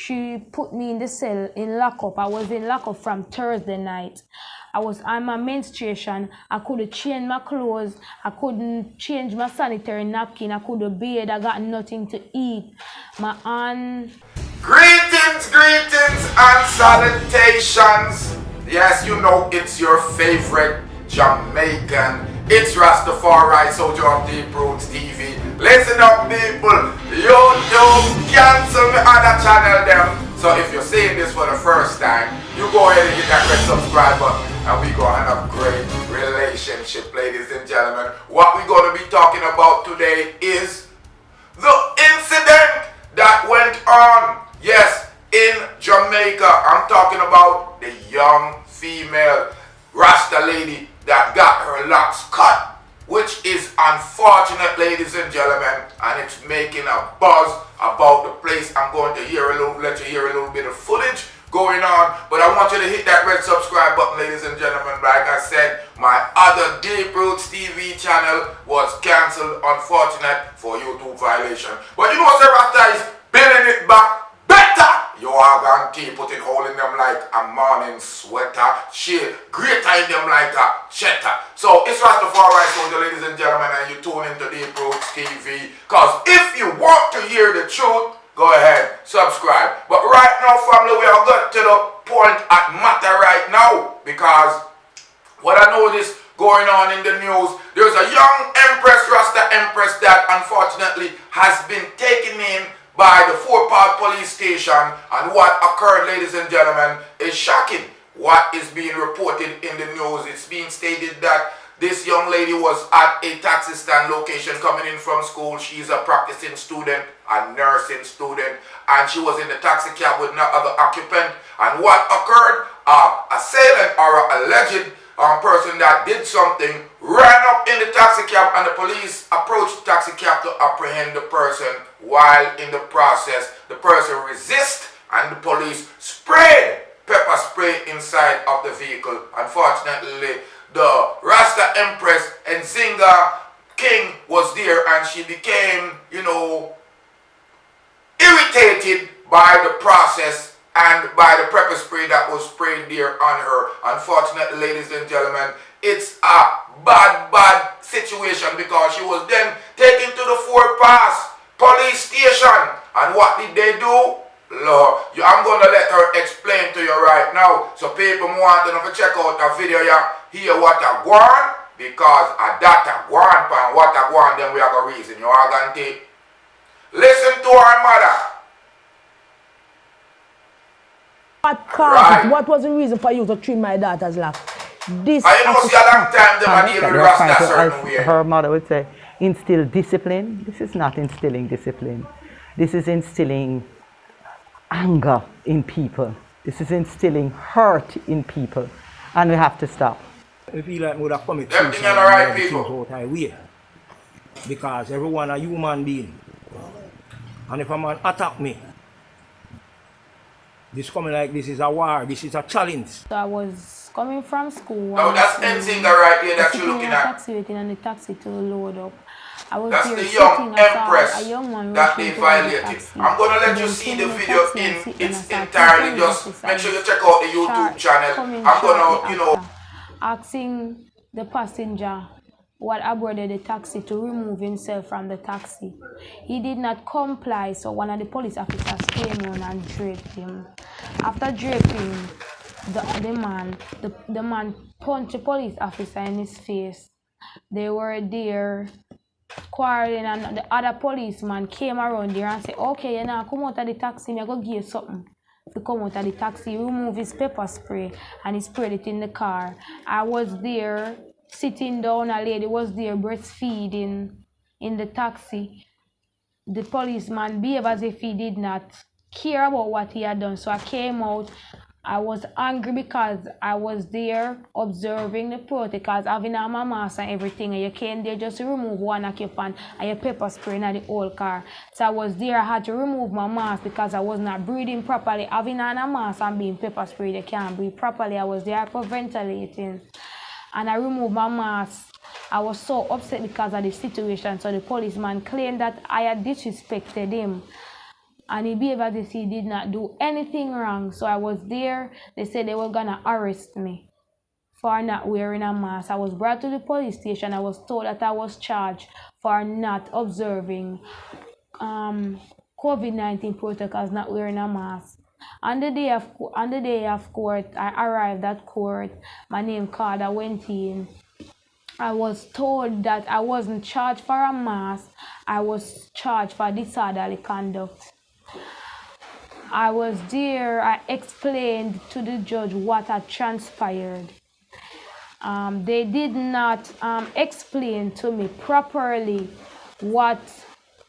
she put me in the cell in lockup. I was in lockup from Thursday night. I was on my menstruation. I couldn't change my clothes. I couldn't change my sanitary napkin. I couldn't bathe. I got nothing to eat. My aunt. Greetings, greetings, and salutations. Yes, you know it's your favorite Jamaican. It's Rastafari, soldier of Deep Roots TV. Listen up, people. YouTube cancel me other channel them. So if you're seeing this for the first time, you go ahead and hit that red subscribe button, and we gonna have a great relationship, ladies and gentlemen. What we're gonna be talking about today is the incident that went on, yes, in Jamaica. I'm talking about the young female Rasta lady that got her locks cut, which is unfortunate, ladies and gentlemen, and it's making a buzz about the place. I'm going to let you hear a little bit of footage going on, but I want you to hit that red subscribe button, ladies and gentlemen. Like I said, my other Deep Roots TV channel was cancelled, unfortunate, for YouTube violation. But you know what, Rasta is building it back better. You are going to put it hole in them like a morning sweater, shit, greater in them like a cheddar. So it's Rastafari, so ladies and gentlemen, and you tune into Deep Roots TV, because if you want to hear the truth, go ahead, subscribe. But right now, family, we are got to the point at matter right now, because what I noticed going on in the news, there's a young empress, Rasta empress, that unfortunately has been taken in by the Four-Part police station, and what occurred, ladies and gentlemen, is shocking. What is being reported in the news, it's being stated that this young lady was at a taxi stand location coming in from school. She's a practicing student, a nursing student, and she was in the taxi cab with no other occupant. And what occurred? Assailant or alleged person that did something ran up in the taxi cab, and the police approached the taxi cab to apprehend the person. While in the process, the person resisted, and the police sprayed pepper spray inside of the vehicle. Unfortunately, the Rasta Empress Nzinga King was there, and she became, irritated by the process and by the pepper spray that was sprayed there on her. Unfortunately, ladies and gentlemen, it's a bad situation, because she was then taken to the Four-Pass police station. And what did they do? Lord, I'm going to let her explain to you right now. So people want to check out the video, hear what I want, because a that I want, and what I want, then we have a reason. You are going to listen to her mother. What caused it? What was the reason for you to trim my daughter's lock? This I know see a long time them are dealing with Rasta certain way. Her mother would say, instill discipline. This is not instilling discipline. This is instilling anger in people. This is instilling hurt in people. And we have to stop. I feel like we would have committed everything on the right people. Because everyone a human being. And if a man attack me, this coming like this is a war, this is a challenge. So I was coming from school. No, that's Nzinga right there that you're looking at. Taxi, waiting on the taxi to load up. I was that's the young empress that they violated. I'm going to let you see the video in its entirety. Just make sure you check out the YouTube channel. I'm going to, asking the passenger what aboarded the taxi to remove himself from the taxi. He did not comply, so one of the police officers came on and draped him. After draping the man punched the police officer in his face. They were there quarreling, and the other policeman came around there and said, okay, you know, come out of the taxi, I'm going to give you something. To come out of the taxi, remove his pepper spray, and he sprayed it in the car. I was there sitting down, a lady was there breastfeeding in the taxi. The policeman behaved as if he did not care about what he had done. So I came out. I was angry because I was there observing the protocols, having on my mask and everything, and you came there just to remove one occupant and you pepper spray in the whole car. So I was there, I had to remove my mask because I was not breathing properly. Having on a mask and being pepper sprayed, you can't breathe properly. I was there hyperventilating, and I removed my mask. I was so upset because of the situation. So the policeman claimed that I had disrespected him. and he behaved as if he did not do anything wrong. So I was there. They said they were gonna arrest me for not wearing a mask. I was brought to the police station. I was told that I was charged for not observing COVID-19 protocols, not wearing a mask. On the day of court, I arrived at court. My name card, I went in. I was told that I wasn't charged for a mask. I was charged for disorderly conduct. I was there. I explained to the judge what had transpired. They did not explain to me properly what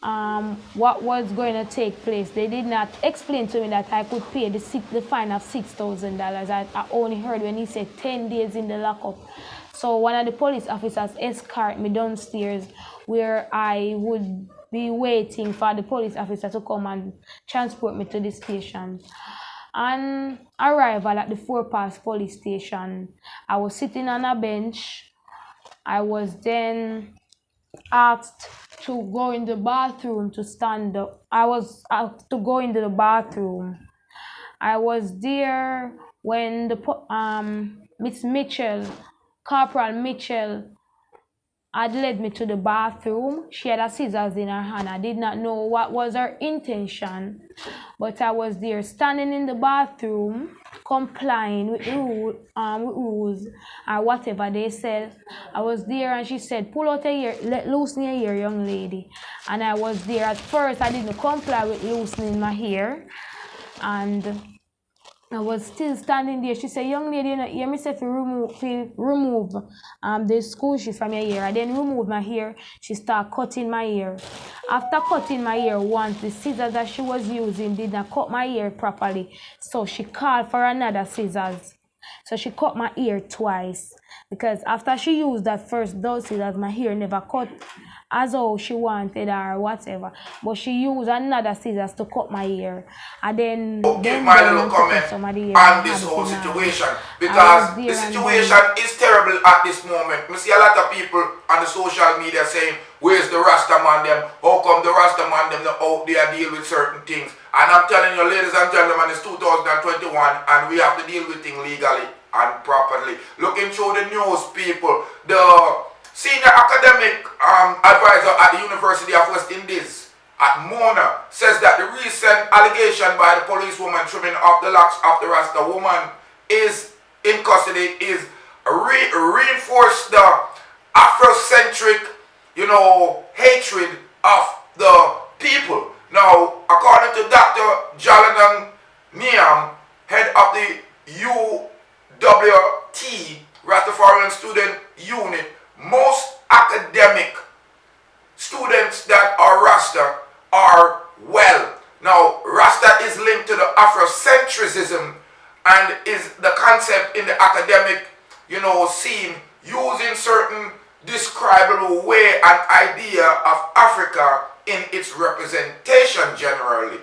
was going to take place. They did not explain to me that I could pay the fine of $6,000. I only heard when he said 10 days in the lockup. So one of the police officers escorted me downstairs where I would be waiting for the police officer to come and transport me to the station. On arrival at the Forepass police station, I was sitting on a bench. I was then asked to go in the bathroom to stand up. I was asked to go into the bathroom. I was there when the Miss Mitchell, Corporal Mitchell, had led me to the bathroom. She had a scissors in her hand. I did not know what was her intention, but I was there standing in the bathroom, complying with rules or whatever they said. I was there and she said, pull out your hair, loosen your hair, young lady. And I was there. At first, I didn't comply with loosening my hair. And I was still standing there. She said, young lady, you know, hear me say remove the school shoes from your hair. I then removed my hair. She started cutting my hair. After cutting my hair once, the scissors that she was using did not cut my hair properly. So she called for another scissors. So she cut my hair twice. Because after she used that first those scissors, my hair never cut as how she wanted or whatever. But she used another scissors to cut my hair. And then give my little comment on this whole situation, because the situation is terrible at this moment. We see a lot of people on the social media saying, where's the Rasta man them? How come the Rasta man them out there deal with certain things? And I'm telling you, ladies and gentlemen, it's 2021 and we have to deal with things legally and properly. Looking through the news, people, the senior academic advisor at the University of West Indies at Mona says that the recent allegation by the policewoman trimming off the locks of the Rasta woman is in custody is reinforce the Afrocentric, hatred of the people. Now, according to Dr. Jalanan Niam, head of the UWT Rastafarian Student Unit, most academic students that are Rasta are well. Now, Rasta is linked to the Afrocentrism and is the concept in the academic, scene using certain describable way and idea of Africa in its representation generally.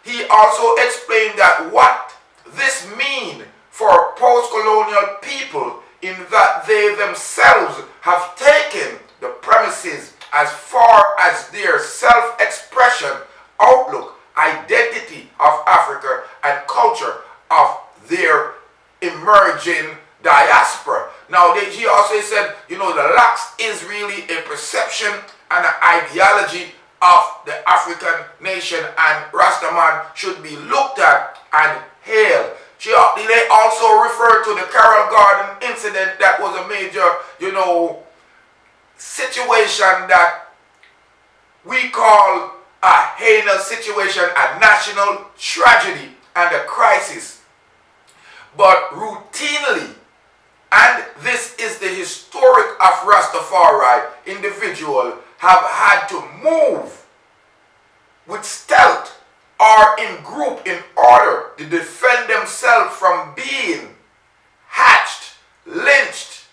He also explained that what this means for post-colonial people in that they themselves have taken the premises as far as their self-expression, outlook, identity of Africa and culture of their emerging diaspora. Now, he also said, the locks is really a perception and an ideology of the African nation, and Rastaman should be looked at and hailed. They also referred to the Carroll Garden incident that was a major, situation that we call a heinous situation, a national tragedy and a crisis. But routinely, and this is the historic of Rastafari, individual have had to move with stealth or in group in order to defend themselves from being hatched, lynched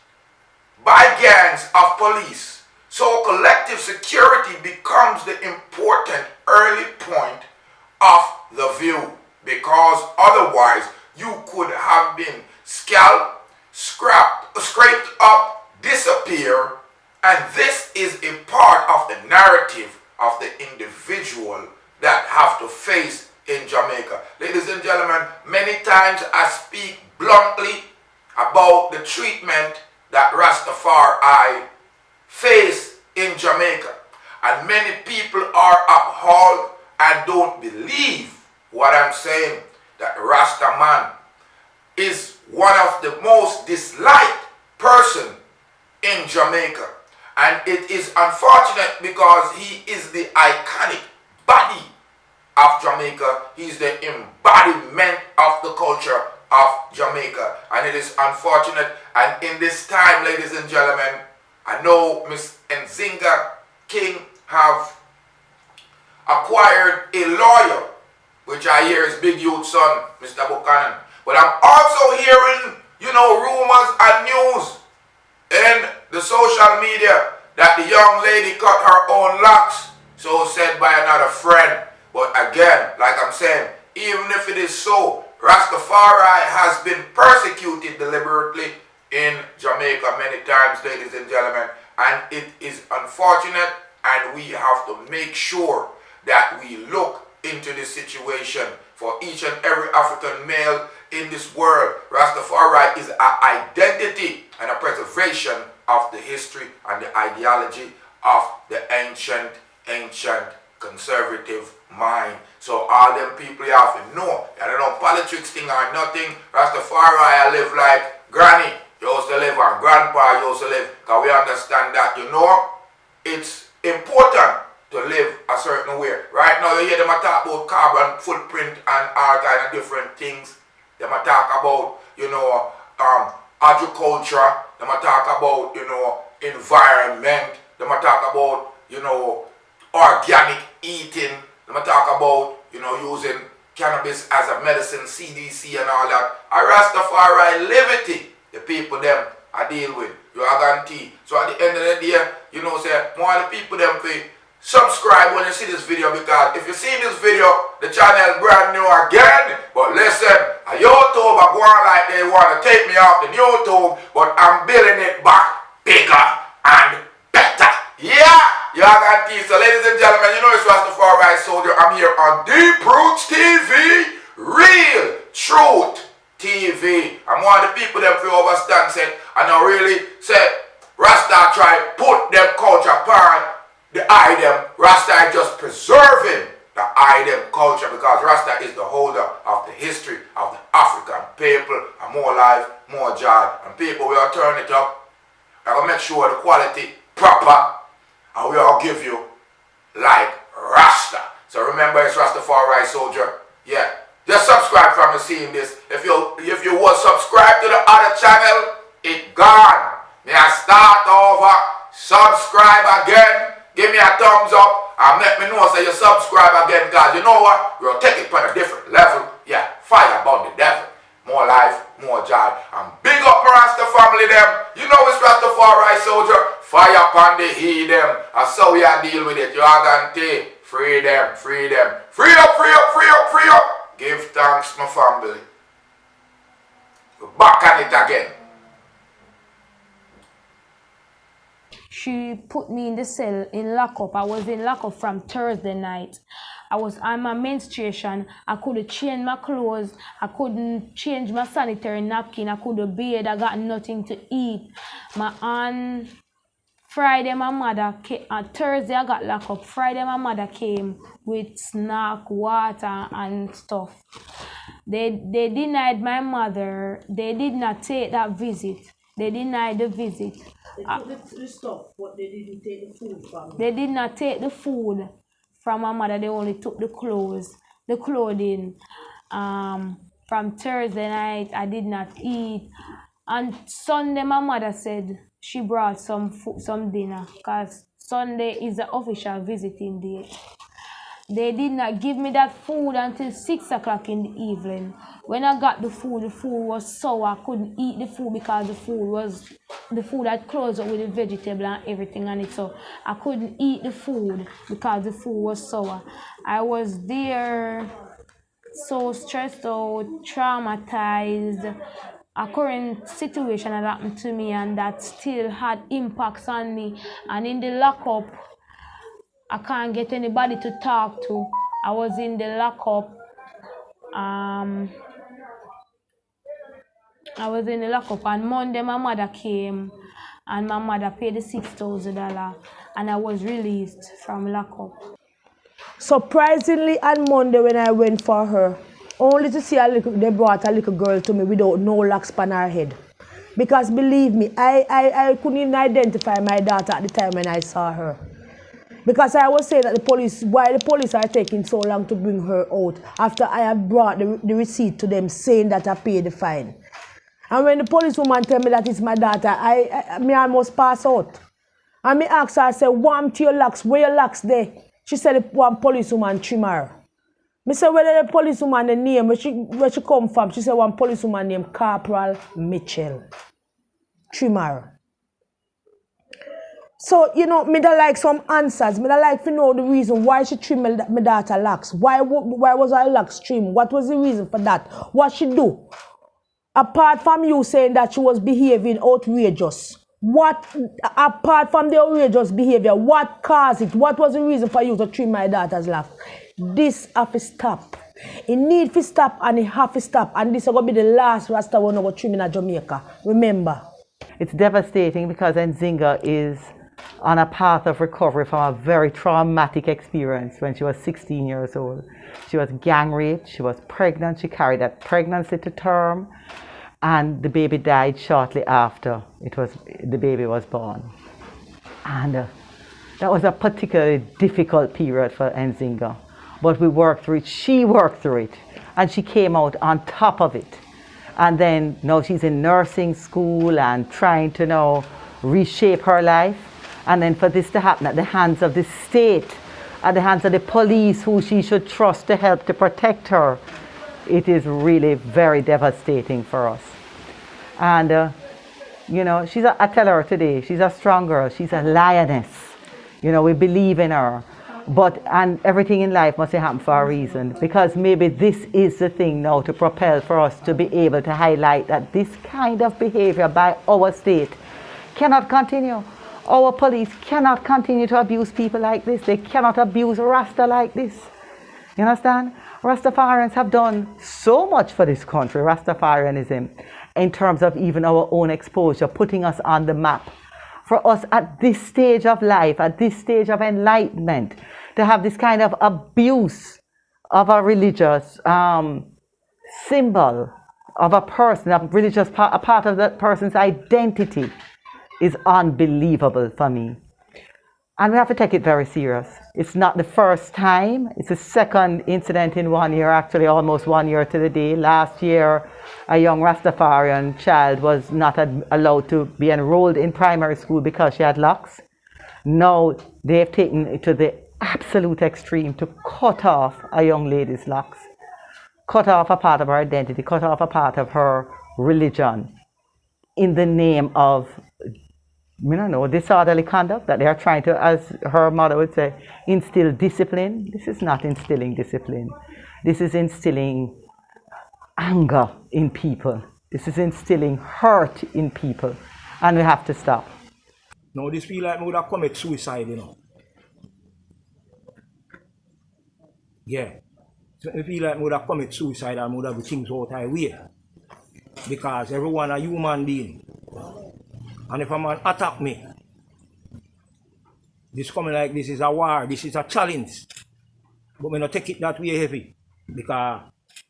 by gangs of police. So collective security becomes the important early point of the view, because otherwise you could have been scalped, scraped up, disappear, and this is a part of the narrative of the individual that have to face in Jamaica. Ladies and gentlemen, many times I speak bluntly about the treatment that Rastafari face in Jamaica. And many people are appalled and don't believe what I'm saying, that Rasta man is one of the most disliked person in Jamaica. And it is unfortunate because he is the iconic body of Jamaica. He's the embodiment of the culture of Jamaica. And it is unfortunate. And in this time, ladies and gentlemen, I know Miss Nzinga King have acquired a lawyer, which I hear is Big Youth's son, Mr. Buchanan. But I'm also hearing, rumors and news in the social media that the young lady cut her own locks, so said by another friend. But again, like I'm saying, even if it is so, Rastafari has been persecuted deliberately in Jamaica many times, ladies and gentlemen, and it is unfortunate, and we have to make sure that we look into this situation for each and every African male in this world. Rastafari is an identity and a preservation of the history and the ideology of the ancient conservative mind. So all them people you have to know, I don't know politics thing or nothing. Rastafari I live like granny used to live and grandpa used to live, because we understand that, it's important to live a certain way. Right now you hear them talk about carbon footprint and all kind of different things. They talk about, agriculture. They talk about, environment. They talk about, organic eating. They talk about, using cannabis as a medicine, CDC and all that. A Rastafari liberty, the people them I deal with, you are guarantee. So at the end of the day, say, more of the people them pay. Subscribe when you see this video, because if you see this video, the channel brand new again. But listen, a YouTube are going like they want to take me off the YouTube, but I'm building it back bigger and better. Yeah, you guarantee. So ladies and gentlemen, it's Rastafari Soldier. I'm here on Deep Roots TV, Real Truth TV. I'm one of the people that feel overstand said, and I really said, Rasta try put them culture apart. The item, Rasta is just preserving the item culture, because Rasta is the holder of the history of the African people, and more life, more joy, and people will turn it up. I will make sure the quality proper, and we all give you like Rasta. So remember, it's Rastafari Soldier. Yeah, just subscribe from you seeing this. If you will subscribe to the other channel, it gone. May I start over, subscribe again. Give me a thumbs up and let me know so you subscribe again, because you know what? We'll take it on a different level. Yeah, fire upon the devil. More life, more joy. And big up my Rasta family them. It's Rastafari Soldier. Fire upon the heathen. And so we are deal with it. You are going to free them, free them. Free up, free up, free up, free up. Give thanks, my family. We're back at it again. She put me in the cell in lockup. I was in lockup from Thursday night. I was on my menstruation. I couldn't change my clothes. I couldn't change my sanitary napkin. I couldn't bathe. I got nothing to eat. On Friday, my mother came. On Thursday, I got locked up. Friday, my mother came with snack, water, and stuff. They denied my mother. They did not take that visit. They denied the visit. They took the stuff, but they didn't take the food from me. They did not take the food from my mother. They only took the clothing. From Thursday night, I did not eat. On Sunday, my mother said she brought some dinner, because Sunday is the official visiting day. They did not give me that food until 6 o'clock in the evening. When I got the food was sour. I couldn't eat the food because the food had closed up with the vegetable and everything on it. So I couldn't eat the food because the food was sour. I was there so stressed out, traumatized. A current situation had happened to me, and that still had impacts on me. And in the lockup, I can't get anybody to talk to. I was in the lockup Um, I was in the lockup on Monday. My mother came, and my mother paid the $6,000, and I was released from lockup. Surprisingly, on Monday when I went for her, only to see they brought a little girl to me without no locks on her head. Because believe me, I couldn't even identify my daughter at the time when I saw her. Because I was saying that why the police are taking so long to bring her out after I have brought the receipt to them saying that I paid the fine. And when the policewoman tell me that it's my daughter, I almost pass out. And me ask her, I said, warm to your locks, where your locks there? She said, one policewoman trim her. Me said, where the policewoman the name, where she come from? She said, one policewoman named Corporal Mitchell. Trim her. So, you know, me da like some answers. Me da like to know the reason why she trimmed my daughter locks. Why was her locks trimmed? What was the reason for that? What she do? Apart from you saying that she was behaving outrageous, apart from the outrageous behavior, what caused it? What was the reason for you to trim my daughter's locks? This have to stop. It need to stop and it have to stop. And this is going to be the last Rasta one over trimming in Jamaica. Remember. It's devastating because Nzinga is on a path of recovery from a very traumatic experience when she was 16 years old. She was gang raped, she was pregnant, she carried that pregnancy to term, and the baby died shortly after the baby was born. And that was a particularly difficult period for Nzinga. But we worked through it, she worked through it, and she came out on top of it. And then now she's in nursing school and trying to now reshape her life. And then for this to happen at the hands of the state, at the hands of the police who she should trust to help to protect her, it is really very devastating for us. And, you know, I tell her today, she's a strong girl, she's a lioness. You know, we believe in her. And everything in life must happen for a reason, because maybe this is the thing now to propel for us to be able to highlight that this kind of behavior by our state cannot continue. Our police cannot continue to abuse people like this. They cannot abuse Rasta like this. You understand? Rastafarians have done so much for this country, Rastafarianism, in terms of even our own exposure, putting us on the map. For us at this stage of life, at this stage of enlightenment, to have this kind of abuse of a religious symbol of a person, a part of that person's identity, is unbelievable for me. And we have to take it very serious. It's not the first time. It's the second incident in 1 year, actually almost 1 year to the day. Last year, a young Rastafarian child was not allowed to be enrolled in primary school because she had locks. Now they've taken it to the absolute extreme to cut off a young lady's locks, cut off a part of her identity, cut off a part of her religion in the name of, disorderly conduct, that they are trying to, as her mother would say, instill discipline. This is not instilling discipline. This is instilling anger in people. This is instilling hurt in people. And we have to stop. Now this feel like me would have commit suicide, you know. Yeah. So I feel like me would have commit suicide and would have the things out of way. Because everyone a human being. And if a man attack me, this coming like this is a war, this is a challenge. But me not take it that way heavy. Because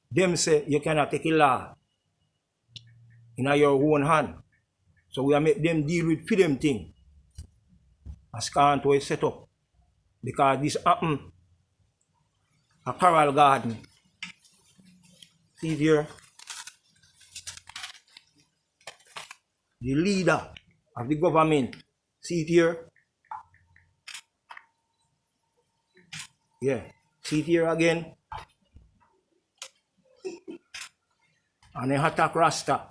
them say you cannot take a law in your own hand. So we make them deal with freedom thing. As can't we set up. Because this happened a Coral Garden. See here. The leader of the government. See it here. Yeah. See it here again. And they attack Rasta.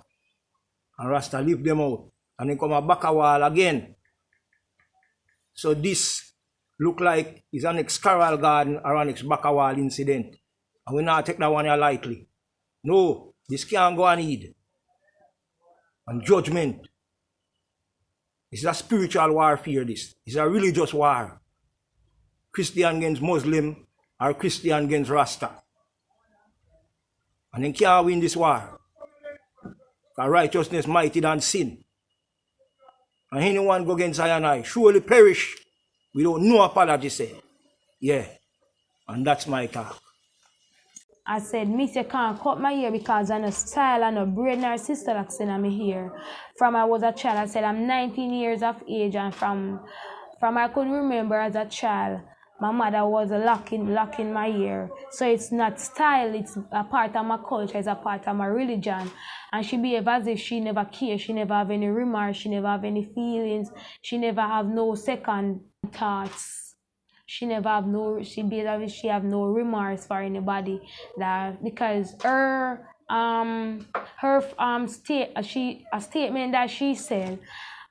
And Rasta leave them out. And then come a back a wall again. So this look like is an ex-Coral Garden or an ex-Back-a-Wall incident. And we not take that one here lightly. No, this can't go and need. And judgment. It's a spiritual warfare, this. It's a religious war. Christian against Muslim or Christian against Rasta. And then can't win this war. Because righteousness mighty than sin. And anyone go against I and I surely perish. We don't know apology say. Yeah. And that's my talk. I said, Miss, you can't cut my hair because I'm a style and a braid nor sister like saying I'm here. From I was a child, I said I'm 19 years of age, and from I could remember as a child, my mother was locking my hair. So it's not style, it's a part of my culture, it's a part of my religion. And she behaved as if she never cared, she never have any remorse, she never have any feelings, she never have no second thoughts. She never have no, she behaved as if she have no remorse for anybody. That because a statement that she said,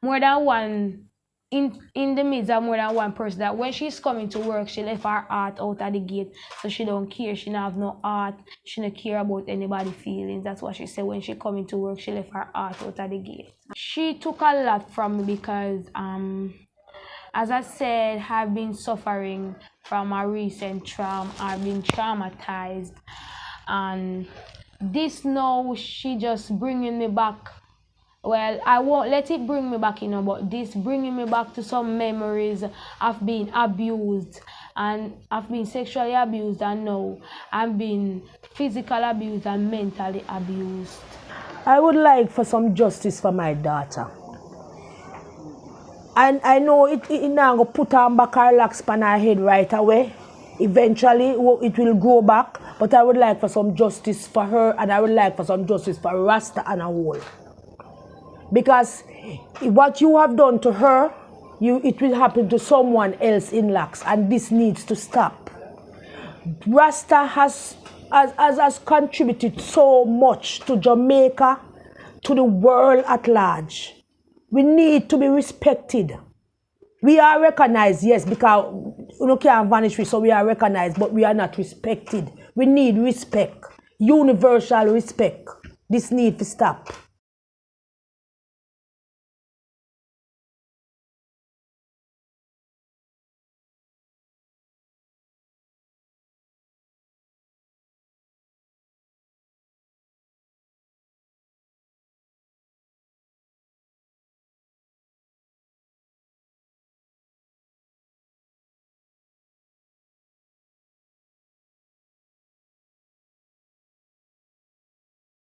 more than one, in the midst of more than one person, that when she's coming to work, she left her heart out at the gate, so she don't care, she don't have no heart, she don't care about anybody's feelings. That's what she said. When she coming to work, she left her heart out at the gate. She took a lot from me because as I said, I've been suffering from a recent trauma. I've been traumatized, and this now she just bringing me back. Well, I won't let it bring me back, but this bringing me back to some memories of being abused, and I've been sexually abused, and now I'm being physically abused and mentally abused. I would like for some justice for my daughter. And I know it now go put on back her locks on her head right away. Eventually, it will go back. But I would like for some justice for her, and I would like for some justice for Rasta and a whole. Because what you have done to her, it will happen to someone else in locks, and this needs to stop. Rasta has contributed so much to Jamaica, to the world at large. We need to be respected. We are recognized, yes, because we can't vanish, so we are recognized, but we are not respected. We need respect, universal respect. This needs to stop.